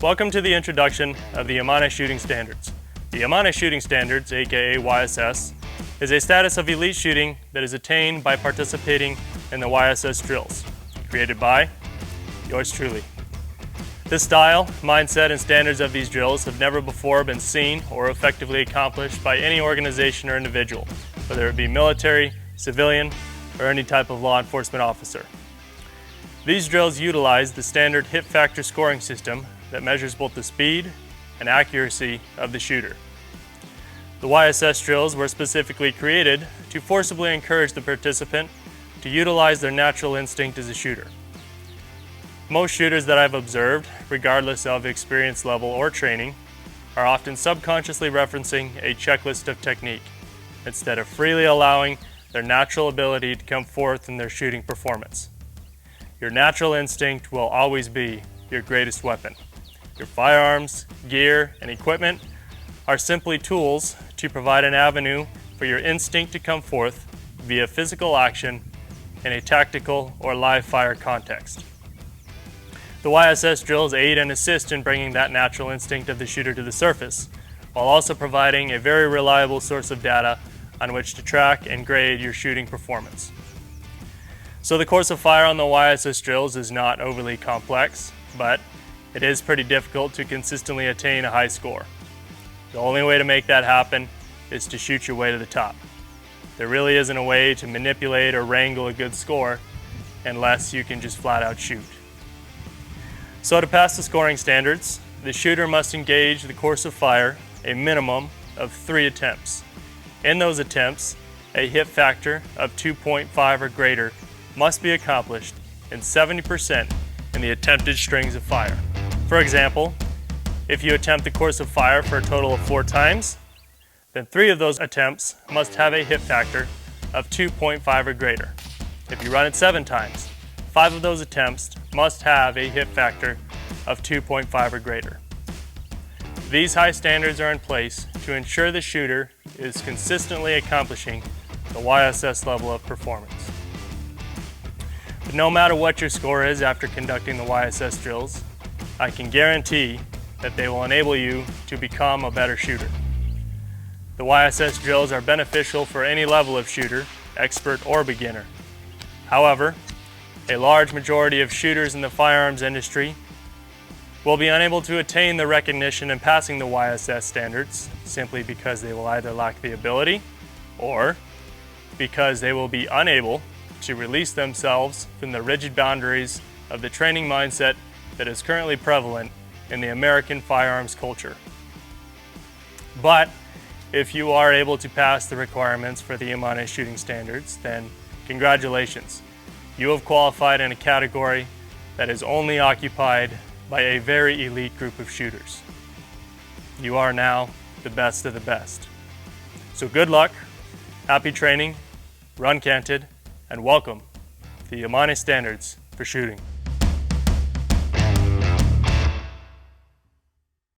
Welcome to the introduction of the YSS shooting standards. The YSS shooting standards, aka YSS, is a status of elite shooting that is attained by participating in the YSS drills, created by yours truly. The style, mindset, and standards of these drills have never before been seen or effectively accomplished by any organization or individual, whether it be military, civilian, or any type of law enforcement officer. These drills utilize the standard hit factor scoring system that measures both the speed and accuracy of the shooter. The YSS drills were specifically created to forcibly encourage the participant to utilize their natural instinct as a shooter. Most shooters that I've observed, regardless of experience level or training, are often subconsciously referencing a checklist of technique, instead of freely allowing their natural ability to come forth in their shooting performance. Your natural instinct will always be your greatest weapon. Your firearms, gear, and equipment are simply tools to provide an avenue for your instinct to come forth via physical action in a tactical or live fire context. The YSS drills aid and assist in bringing that natural instinct of the shooter to the surface, while also providing a very reliable source of data on which to track and grade your shooting performance. So the course of fire on the YSS drills is not overly complex, but it is pretty difficult to consistently attain a high score. The only way to make that happen is to shoot your way to the top. There really isn't a way to manipulate or wrangle a good score unless you can just flat out shoot. So to pass the scoring standards, the shooter must engage the course of fire a minimum of 3 attempts. In those attempts, a hit factor of 2.5 or greater must be accomplished in 70% in the attempted strings of fire. For example, if you attempt the course of fire for a total of 4 times, then 3 of those attempts must have a hit factor of 2.5 or greater. If you run it 7 times, 5 of those attempts must have a hit factor of 2.5 or greater. These high standards are in place to ensure the shooter is consistently accomplishing the YSS level of performance. But no matter what your score is after conducting the YSS drills, I can guarantee that they will enable you to become a better shooter. The YSS drills are beneficial for any level of shooter, expert or beginner. However, a large majority of shooters in the firearms industry will be unable to attain the recognition in passing the YSS standards simply because they will either lack the ability or because they will be unable to release themselves from the rigid boundaries of the training mindset that is currently prevalent in the American firearms culture. But if you are able to pass the requirements for the YSS shooting standards, then congratulations. You have qualified in a category that is only occupied by a very elite group of shooters. You are now the best of the best. So good luck, happy training, run canted, and welcome to the YSS standards for shooting.